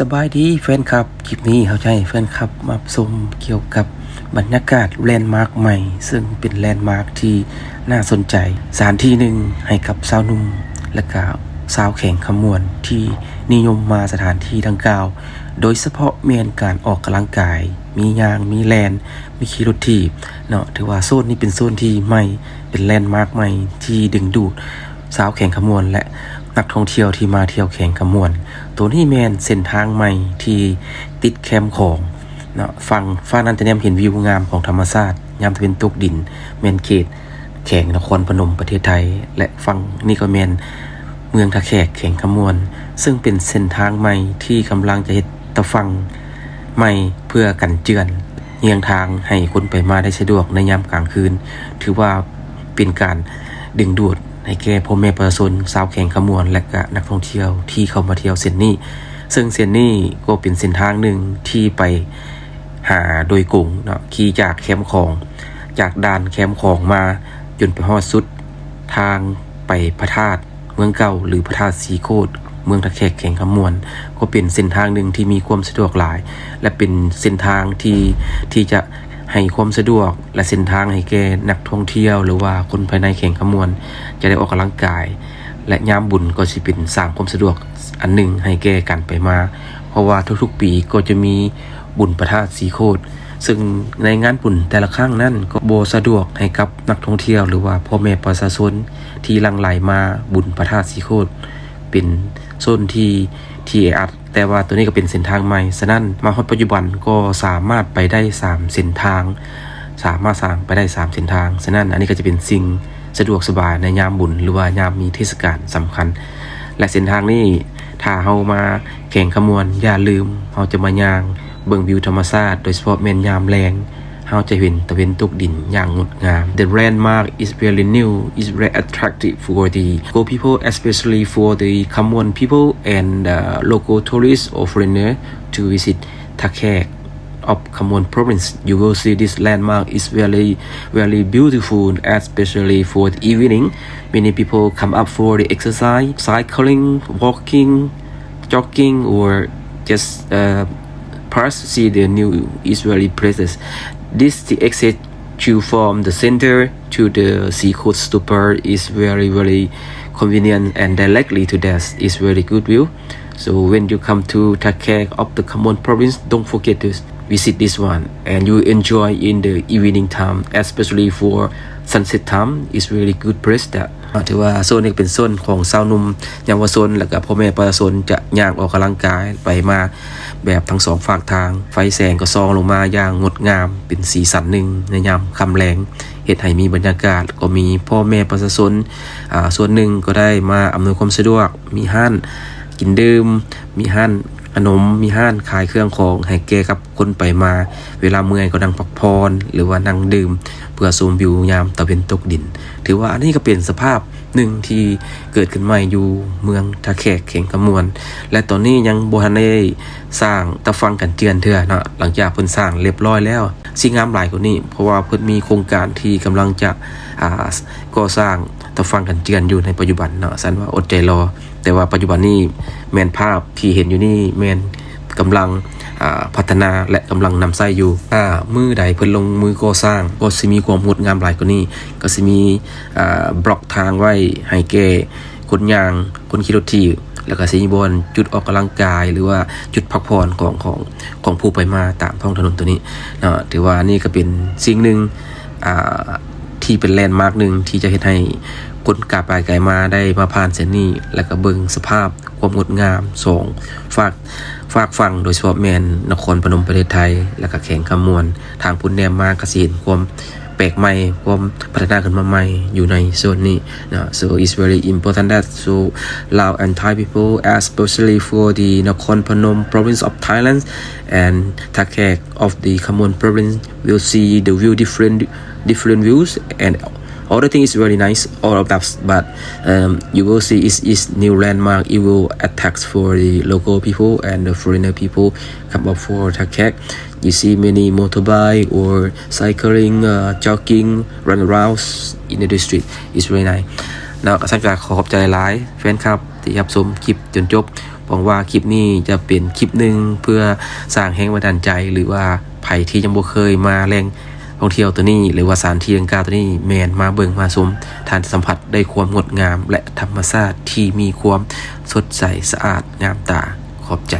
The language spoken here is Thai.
สบายดีแฟนคลับคลิปนี้เข้าใจแฟนคลับมาชมเกี่ยวกับบรรยากาศแลนด์มาร์คใหม่ซึ่งเป็นแลนด์มาร์คที่น่าสนใจสถานที่หนึ่งให้กับสาวหนุ่มและก็สาวแข่งขมวนที่นิยมมาสถานที่ดังกล่าวโดยเฉพาะเมียนการออกกำลังกายมียางมีแลนมีขี่รถถีบเนาะถือว่าโซนนี้เป็นโซนที่ใหม่เป็นแลนด์มาร์คใหม่ที่ดึงดูดสาวแข่งขมวนและนักท่องเที่ยวที่มาเที่ยวแข่งขมวนตัวนี้แม่นเส้นทางใหม่ที่ติดแคมป์ของเนาะฝั่งนั้นจะแนมเห็นวิวงามของธรรมชาติยามตะวันตกดินแม่นเขตแข่งนครพนมประเทศไทยและฝั่งนี้ก็แม่นเมืองทะแขกแข่งขมวนซึ่งเป็นเส้นทางใหม่ที่กำลังจะเฮ็ดตะฟังใหม่เพื่อกันเจือนเยียงทางให้คนไปมาได้สะดวกในยามกลางคืนถือว่าเป็นการดึงดูดให้แก่พ่อแม่ประชาชนชาวแข่งขมวนและก็นักท่องเที่ยวที่เข้ามาเที่ยวเส้นนี้ซึ่งเส้นนี้ก็เป็นเส้นทางหนึ่งที่ไปหาโดยกงเนาะขี่จากแคมป์ของจากด่านแคมป์ของมาจนไปฮอดสุดทางไปพระธาตุเมืองเก่าหรือพระธาตุสีโคตรเมืองทะแขกแข่งขมวนก็เป็นเส้นทางหนึ่งที่มีความสะดวกหลายและเป็นเส้นทางที่จะให้ความสะดวกและเส้นทางให้แก่นักท่องเที่ยวหรือว่าคนภายในแข่งขมวนจะได้ออกกำลังกายและยามบุญก็สิเป็นสร้างความสะดวกอันหนึ่งให้แก่กันไปมาเพราะว่าทุกๆปีก็จะมีบุญพระธาตุสีโคตรซึ่งในงานบุญแต่ละครั้งนั้นก็บ่สะดวกให้กับนักท่องเที่ยวหรือว่าพ่อแม่ประชาชนที่หลั่งไหลมาบุญพระธาตุสีโคตรเป็นโซนที่อัดแต่ว่าตัวนี้ก็เป็นเส้นทางใหม่ฉะนั้นมาฮอดปัจจุบันก็สามารถไปได้3เส้นทางสามารถสร้างไปได้3เส้นทางฉะนั้นอันนี้ก็จะเป็นสิ่งสะดวกสบายในยามบุญหรือว่ายามมีเทศกาลสำคัญและเส้นทางนี้ถ้าเฮามาแข่งขมวนอย่าลืมเฮาจะมาย่างเบิ่งวิวธรรมชาติโดยเฉพาะแม่นยามแลงเฮาจะเห็นตะเวนตกดินอย่างงดงาม The landmark is very new is very attractive for the local people especially for the Khammon people and local tourists or foreigner to visit Thakhek of Khammon province you will see this landmark is very beautiful especially for the evening many people come up for the exercise cycling walking jogging or just pass see the new Israeli places this the exit to from the center to the Seacoast Stupa is very convenient and directly to that is very good view so when you come to Thakhek of the Khammon province don't forget to visit this one and you enjoy in the evening time especially for sunset time is really good place that ถือว่าโซนนี้เป็นโซนของสาวหนุ่มเยาวชนและก็พ่อแม่ประชาชนจะย่างออกกำลังกายไปมาแบบทั้งสองฝากทางไฟแสงก็ส่องลงมาอย่างงดงามเป็นสีสันหนึ่งในยามค่ำแลงเฮ็ดให้มีบรรยากาศก็มีพ่อแม่ประชาชนส่วนหนึ่งก็ได้มาอำนวยความสะดวกมีห้านกินดื่มมีห้านขนมมีห้านขายเครื่องของให้แก่กับคนไปมาเวลาเมื่อยก็นั่งพักพรหรือว่านั่งดื่มเพื่อชมวิวยามตะวันตกดินถือว่าอันนี้ก็เป็นสภาพหนึ่งที่เกิดขึ้นใหม่อยู่เมืองทะแขกแข่งขมวนและตอนนี้ยังบ่ทันได้สร้างตะฟังกันเจือนเทื่อเนาะหลังจากเพิ่นสร้างเรียบร้อยแล้วสิงามหลายกว่านี้เพราะว่าเพิ่นมีโครงการที่กำลังจะก่อสร้างตะฟังกันเจือนอยู่ในปัจจุบันเนาะซั่นว่าอดใจรอแต่ว่าปัจจุบันนี้แม่นภาพที่เห็นอยู่นี่แม่นกำลังพัฒนาและกำลังนำใช้อยู่มือใดเพิ่นลงมือก่อสร้างก็สิมีความงดงามหลายกว่านี้ก็สิมีบล็อกทางไว้ให้แก่คนย่างคนขี่รถถีบแล้วก็สิมีบอนจุดออกกำลังกายหรือว่าจุดพักผ่อนของผู้ไปมาตามท้องถนนตัวนี้ถือว่านี่ก็เป็นสิ่งหนึ่งที่เป็นแลนด์มาร์คนึงที่จะเฮ็ดให้คนกลับไปไกลมาได้มาผ่านเส้นนี้แล้วก็เบิ่งสภาพความงดงาม2ฝากฝั่งโดยเฉพาะแม่นนครพนมประเทศไทยแล้วก็แข่งขมวนทางพุ่นแนมมาก็สิเห็นความแปลกใหม่ความพัฒนาขึ้นมาใหม่อยู่ในโซนนี้so it's very important that so Lao and Thai people especially for the Nakhon Phanom province of Thailand and Thakhek of the Khammon province will see the view different views and all the thing is very nice all of that but you will see is new landmark it will attract for the local people and the foreigner people come up for Thakhek you see many motorbike or cycling jogging run around in the district is very nice นะก็สักการขอบใจหลายแฟนครับที่รับชมคลิปจนจบ หวังว่าคลิปนี้จะเป็นคลิปหนึ่งเพื่อสร้างแรงบันดาลใจหรือว่าไผที่ยังบ่เคยมาแหล่งท่องเที่ยวตัวนี้หรือว่าสถานที่ดังกล่าวตัวนี้แม่นมาเบิ่งมาชมทานสัมผัสได้ความงดงามและธรรมชาติที่มีความสดใสสะอาดงามตาขอบใจ